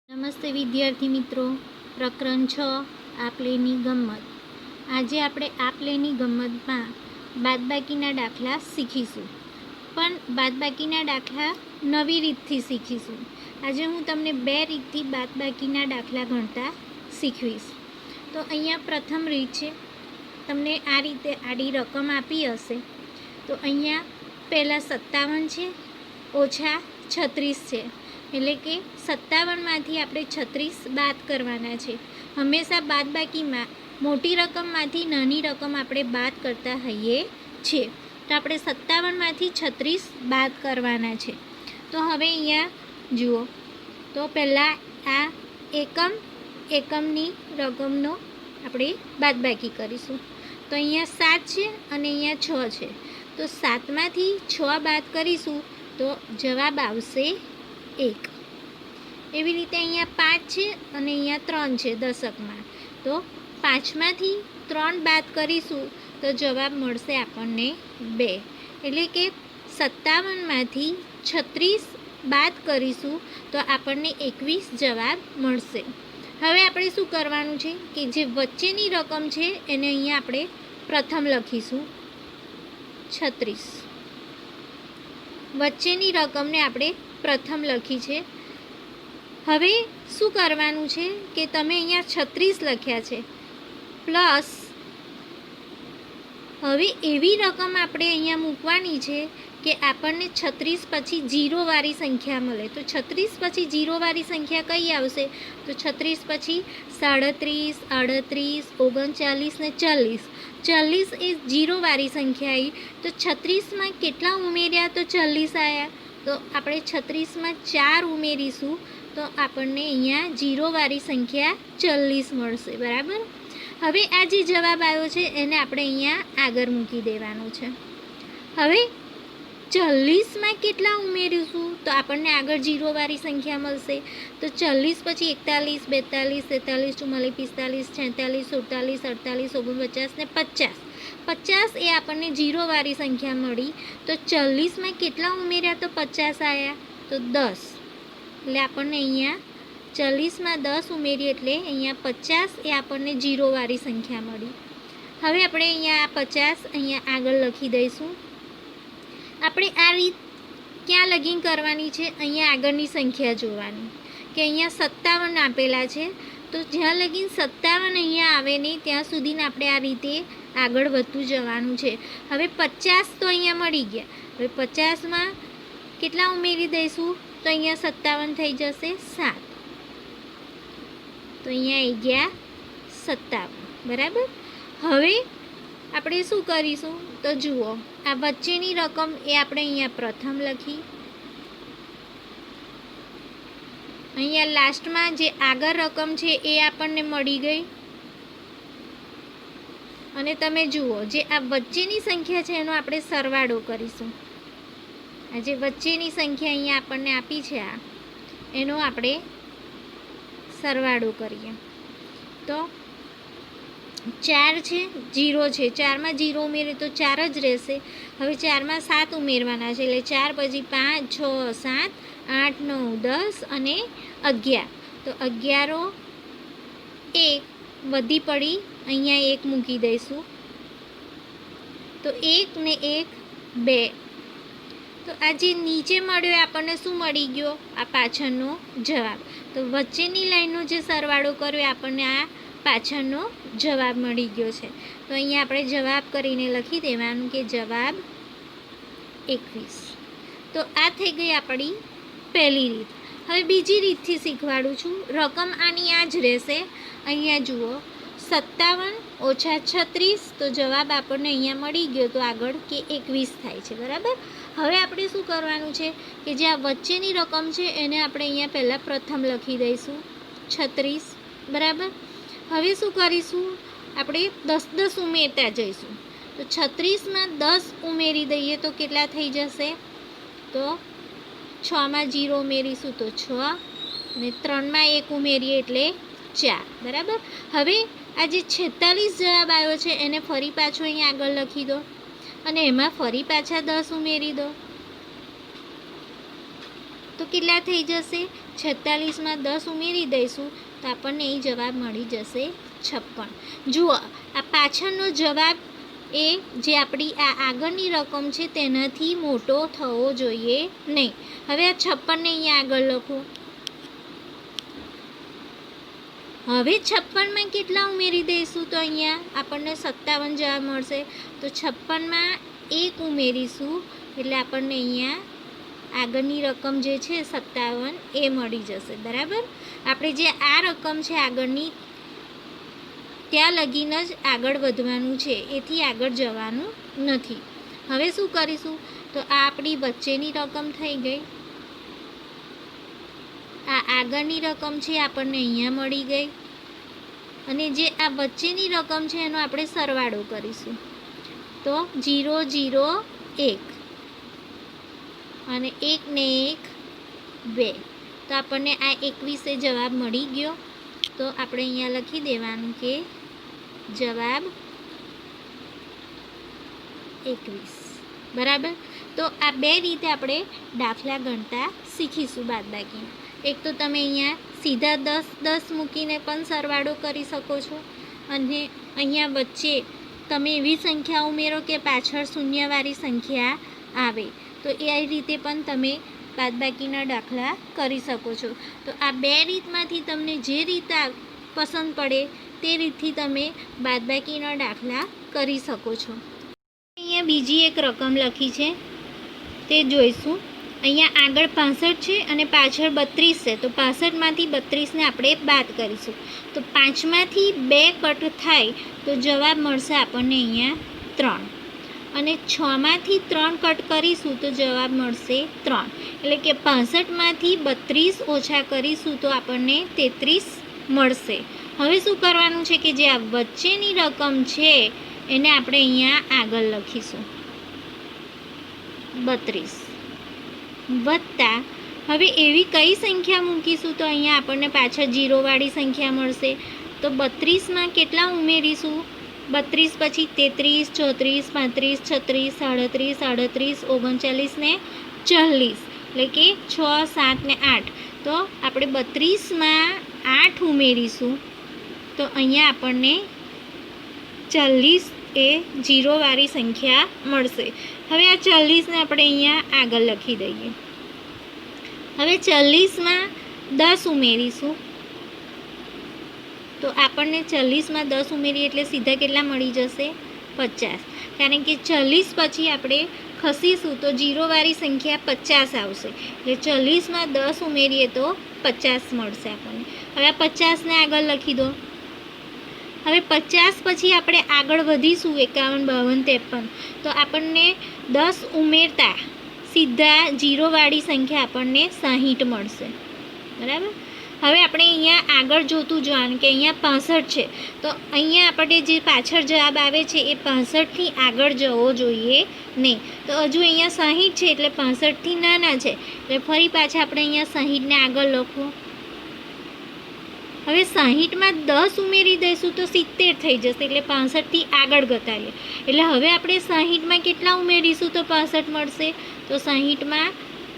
નમસ્તે વિદ્યાર્થી મિત્રો, પ્રકરણ 6 આપલેની ગમ્મત. આજે આપણે આપલેની ગમ્મતમાં બાદબાકીના દાખલા શીખીશું, પણ બાદબાકીના દાખલા નવી રીતથી શીખીશું. આજે હું તમને 2 રીતથી બાદબાકીના દાખલા ગણતા શીખવીશ. તો અહીંયા પ્રથમ રીત છે, તમને આ રીતે આડી રકમ આપી હશે. તો અહીંયા પહેલાં 57 છે ઓછા 36 છે, એટલે કે 57માંથી આપણે 36 બાદ કરવાના છે. હંમેશા બાદબાકીમાં મોટી રકમમાંથી નાની રકમ આપણે બાદ કરતા હોઈએ છીએ. તો આપણે 57માંથી 36 બાદ કરવાના છે. તો હવે અહીંયા જુઓ, તો પહેલાં આ એકમની રકમનો આપણે બાદબાકી કરીશું. તો અહીંયા 7 છે અને અહીંયા 6 છે. તો 7માંથી 6 બાદ કરીશું તો જવાબ આવશે 1. એવી રીતે અહીંયા 5 છે અને અહીંયા 3 છે દશકમાં. તો 5માંથી 3 બાદ કરીશું તો જવાબ મળશે આપણને 2. એટલે કે 57માંથી 36 બાદ કરીશું તો આપણને 21 જવાબ મળશે. હવે આપણે શું કરવાનું છે કે જે વચ્ચેની રકમ છે એને અહીંયા આપણે પ્રથમ લખીશું 36. વચ્ચેની રકમને આપણે પ્રથમ લખી છે. હવે શું કરવાનું છે કે તમે અહીંયા 36 લખ્યા છે પ્લસ, હવે એવી રકમ આપણે અહીંયા મૂકવાની છે કે આપણને 36 પછી 0વાળી સંખ્યા મળે. તો 36 પછી 0વાળી સંખ્યા કઈ આવશે? તો 36 પછી 37, 38, 39 ને 40. 40 એ 0વાળી સંખ્યા આવી. તો 36માં કેટલા ઉમેર્યા તો 40 આવ્યા. તો આપણે 36માં 4 ઉમેરીશું તો આપણને અહીંયા 0વાળી સંખ્યા 40 મળશે. બરાબર. હવે આ જે જવાબ આવ્યો છે એને આપણે અહીંયા આગળ મૂકી દેવાનું છે. હવે 40માં કેટલા ઉમેરીશું તો આપણને આગળ 0વાળી સંખ્યા મળશે. તો 40 પછી 41, 42, 43, 44, 45, 46, 47, 48, 49 ને 50. 50 એ આપણને 0વાળી સંખ્યા મળી. તો 40માં કેટલા ઉમેર્યા તો 50 આવ્યા. તો 10. એટલે આપણને અહીંયા 40માં 10 ઉમેરીએ એટલે અહીંયા 50 એ આપણને 0વાળી સંખ્યા મળી. હવે આપણે અહીંયા આ 50 અહીંયા આગળ લખી દઈશું. આપણે આ રીત ક્યાં લગીન કરવાની છે? અહીંયા આગળની સંખ્યા જોવાની કે અહીંયા 57 આપેલા છે. તો જ્યાં લગીન 57 અહીંયા આવે નહીં ત્યાં સુધીને આપણે આ રીતે આગળ વધતું જવાનું છે. હવે 50 તો અહીંયા મળી ગયા. હવે 50માં કેટલા ઉમેરી દઈશું તો અહીંયા 57 થઈ જશે 7. તો અહીંયા આવી ગયા 57. બરાબર. હવે આપણે શું કરીશું તો જુઓ, આ વચ્ચેની રકમ એ આપણે અહીંયા પ્રથમ લખી. અહીંયા લાસ્ટમાં જે આગળ રકમ છે એ આપણને મળી ગઈ. અને તમે જુઓ, જે આ વચ્ચેની સંખ્યા છે એનો આપણે સરવાળો કરીશું. આ જે વચ્ચેની સંખ્યા અહીંયા આપણને આપી છે એનો આપણે સરવાળો કરીએ. તો 4 છે, 0 છે. 4માં 0 ઉમેરે તો 4 જ રહેશે. હવે 4માં 7 ઉમેરવાના છે એટલે 4 પછી 5, 6, 7, 8, 9, 10 અને 11. તો 11 1 વધી પડી, અહીંયા 1 મૂકી દઈશું. તો 1 ને 1 2. તો આ જે નીચે મળ્યો આપણને શું મળી ગયો? આ પાછળનો જવાબ. તો વચ્ચેની લાઈનનો જે સરવાળો કર્યો આપણને આ પાછળનો જવાબ મળી ગયો છે. તો અહીંયા આપણે જવાબ કરીને લખી દેવાનું કે જવાબ 21. તો આ થઈ ગઈ આપણી પહેલી રીત. હવે બીજી રીતથી શીખવાડું છું. રકમ આની આ જ રહેશે. અહીંયા જુઓ, 57 ઓછા 36. તો જવાબ આપણને અહીંયા મળી ગયો. તો આગળ કે 21 થાય છે. બરાબર. હવે આપણે શું કરવાનું છે કે જે આ વચ્ચેની રકમ છે એને આપણે અહીંયા પહેલાં પ્રથમ લખી દઈશું 36. બરાબર. હવે શું કરીશું? આપણે 10 ઉમેરતા જઈશું. તો 36માં 10 ઉમેરી દઈએ તો કેટલા થઈ જશે? તો 6માં 0 ઉમેરીશું તો 6 અને 3માં 1 ઉમેરીએ એટલે 4. બરાબર. હવે આ જે 46 જવાબ આવ્યો છે એને ફરી પાછો અહીંયા આગળ લખી દો અને એમાં ફરી પાછા 10 ઉમેરી દો. તો કેટલા થઈ જશે? 46માં 10 ઉમેરી દઈશું તો આપણને એ જવાબ મળી જશે 56. જુઓ, આ પાછળનો જવાબ એ જે આપણી આ આગળની રકમ છે તેનાથી મોટો થવો જોઈએ નહીં. હવે આ 56ને અહીંયા આગળ લખો. હવે 56માં કેટલા ઉમેરી દઈશું તો અહીંયા આપણને 57 જવાબ મળશે. તો 56માં 1 ઉમેરીશું એટલે આપણને અહીંયા આગળની રકમ જે છે 57 એ મળી જશે. બરાબર, આપણે જે આ રકમ છે આગળની ત્યાં લગીને જ આગળ વધવાનું છે, એથી આગળ જવાનું નથી. હવે શું કરીશું? તો આ આપણી વચ્ચેની રકમ થઈ ગઈ. આ આગળની રકમ છે આપણને અહીંયા મળી ગઈ, અને જે આ વચ્ચેની રકમ છે એનો આપણે સરવાળો કરીશું. તો 0 0 1 અને 1 ને 1 2, તો આપણને આ 21 જવાબ મળી ગયો. તો આપણે અહીંયા લખી દેવાનું કે જવાબ 21. બરાબર, તો આ બે રીતે આપણે દાખલા ગણતા શીખીશું બાદબાકીના. એક તો તમે અહીંયા સીધા 10 10 મૂકીને પણ સરવાળો કરી શકો છો, અને અહીંયા વચ્ચે તમે એવી સંખ્યા ઉમેરો કે પાછળ શૂન્યવાળી સંખ્યા આવે, તો એ રીતે પણ તમે બાદબાકીના દાખલા કરી શકો છો. તો આ બે રીતમાંથી તમને જે રીત પસંદ પડે તે રીતથી તમે બાદબાકીના દાખલા કરી શકો છો. અહીંયા બીજી એક રકમ લખી છે તે જોઈશું. અહીંયા આગળ 65 છે અને પાછળ 32 છે, તો 65માંથી 32ને આપણે બાદ કરીશું. તો 5માંથી 2 કટ થાય તો જવાબ મળશે આપણને અહીંયા 3, અને 6માંથી 3 કટ કરીશું તો જવાબ મળશે 3. એટલે કે 65માંથી 32 ઓછા કરીશું તો આપણને 33 મળશે. હવે શું કરવાનું છે કે જે આ વચ્ચેની રકમ છે એને આપણે અહીંયા આગળ લખીશું 32 વત્તા. હવે એવી કઈ સંખ્યા મૂકીશું તો અહીંયા આપણને પાછળ 0વાળી સંખ્યા મળશે. તો 32માં કેટલા ઉમેરીશું? 32 પછી 33 34 35 36 37 38 39 ને 40, એટલે કે 6 7 ને 8. તો આપણે 32માં 8 ઉમેરીશું તો અહીંયા આપણને 40 એ 0વાળી સંખ્યા મળશે. હવે આ 40ને આપણે અહીંયા આગળ લખી દઈએ. હવે 40માં 10 ઉમેરીશું તો આપણને 40માં 10 ઉમેરીએ એટલે સીધા કેટલા મળી જશે? 50. કારણ કે 40 પછી આપણે ખસીશું તો 0વાળી સંખ્યા 50 આવશે, એટલે 40માં 10 ઉમેરીએ તો 50 મળશે આપણને. હવે આ 50ને આગળ લખી દો. હવે 50 પછી આપણે આગળ વધીશું 51 52 53, તો આપણને 10 ઉમેરતા સીધા 0વાળી સંખ્યા આપણને 60 મળશે. બરાબર, હવે આપણે અહીંયા આગળ જોતું જોવાનું કે અહીંયા 65 છે, તો અહીંયા આપણે જે પાછળ જવાબ આવે છે એ 65થી આગળ જવો જોઈએ નહીં. તો હજુ અહીંયા 60 છે એટલે 65થી નાના છે, એટલે ફરી પાછા આપણે અહીંયા 60ને આગળ લખવું. હવે 60માં 10 ઉમેરી દઈશું તો 70 થઈ જશે, એટલે 65થી આગળ ઘટાડીએ. એટલે હવે આપણે 60માં કેટલા ઉમેરીશું તો 65 મળશે? તો 60માં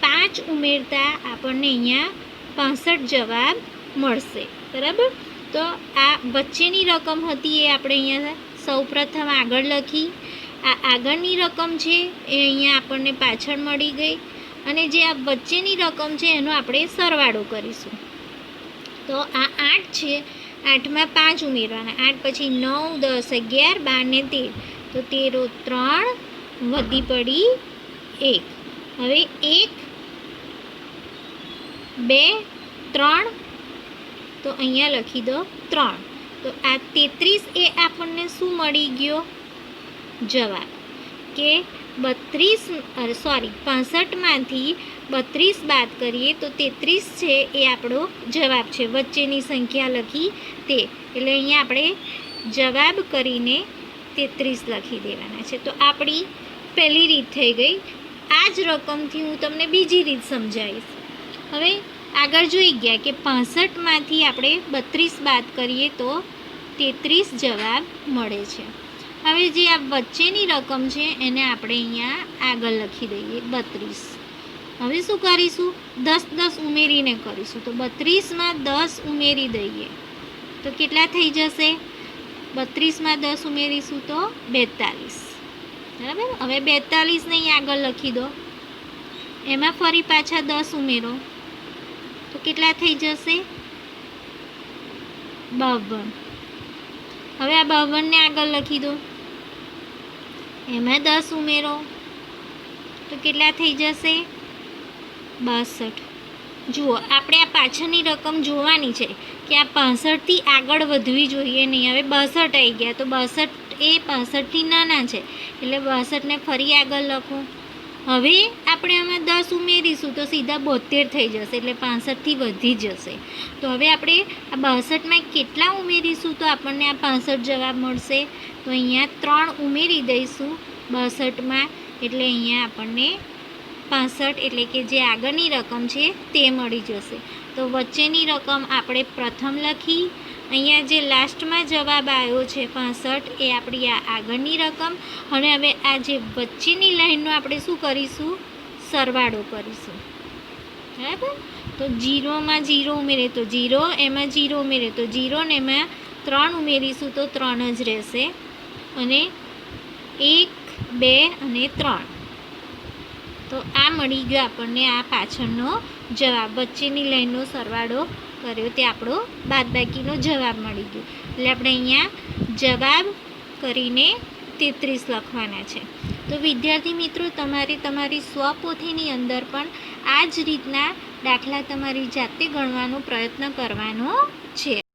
5 ઉમેરતા આપણને અહીંયા 65 જવાબ મળશે. બરાબર, તો આ વચ્ચેની રકમ હતી એ આપણે અહીંયા સૌપ્રથમ આગળ લખી. આ આગળની રકમ છે એ અહીંયા આપણને પાછળ મળી ગઈ, અને જે આ વચ્ચેની રકમ છે એનો આપણે સરવાળો કરીશું. તો આ 8 છે, 8માં 5 ઉમેરવાના. 8 પછી 9 10 11 12 ને 13, તો 13 3 વધી પડી 1. હવે 1 2 3, તો અહીંયા લખી દો 3. તો આ 33 એ આપણને શું મળી ગયો જવાબ? કે 65માંથી 32 બાદ કરીએ તો 33 છે એ આપણો જવાબ છે. વચ્ચેની સંખ્યા લખી તે, એટલે અહીંયા આપણે જવાબ કરીને 33 લખી દેવાના છે. તો આપણી પહેલી રીત થઈ ગઈ. આ જ રકમથી હું તમને બીજી રીત સમજાવીશ. હવે આગળ જોઈ ગયા કે 65માંથી આપણે 32 બાદ કરીએ તો 33 જવાબ મળે છે. હવે જે આ વચ્ચેની રકમ છે એને આપણે અહીંયા આગળ લખી દઈએ 32. હવે શું કરીશું? 10 ઉમેરીને કરીશું. તો 32માં 10 ઉમેરી દઈએ તો કેટલા થઈ જશે? 32માં 10 ઉમેરીશું તો 42. બરાબર. હવે 42 ને અહીં આગળ લખી દો. એમાં ફરી પાછા 10 ઉમેરો તો કેટલા થઈ જશે? 52. હવે આ 52 ને આગળ લખી દો. એમાં 10 ઉમેરો તો કેટલા થઈ જશે? 62. જુઓ, આપણે આ પાછળની રકમ જોવાની છે કે આ 65થી આગળ વધવી જોઈએ નહીં. હવે 62 આવી ગયા તો 62 એ 65થી નાના છે એટલે 62ને ફરી આગળ લખો. હવે આપણે આમાં 10 ઉમેરીશું તો સીધા 72 થઈ જશે એટલે 65થી વધી જશે. તો હવે આપણે આ 62માં કેટલા ઉમેરીશું તો આપણને આ 65 જવાબ મળશે? તો અહીંયા 3 ઉમેરી દઈશું 62માં એટલે અહીંયા આપણને 65 એટલે કે જે આગળની રકમ છે તે મળી જશે. તો વચ્ચેની રકમ આપણે પ્રથમ લખી. અહીંયા જે લાસ્ટમાં જવાબ આવ્યો છે 65 એ આપણી આ આગળની રકમ. અને હવે આ જે વચ્ચેની લાઈનનો આપણે શું કરીશું? સરવાળો કરીશું. બરાબર. તો 0માં 0 ઉમેરે તો 0, એમાં 0 ઉમેરે તો 0 ને એમાં 3 ઉમેરીશું તો 3 જ રહેશે. અને 1, 2 અને 3. તો આ મળી ગયો આપણને આ પાછળનો જવાબ. વચ્ચેની લાઈનનો સરવાળો કર્યો તે આપણો બાદબાકીનો જવાબ મળી ગયો. એટલે આપણે અહીંયા જવાબ કરીને 33 લખવાના છે. તો વિદ્યાર્થી મિત્રો, તમારે તમારી સ્વપોથીની અંદર પણ આ જ રીતના દાખલા તમારી જાતે ગણવાનો પ્રયત્ન કરવાનો છે.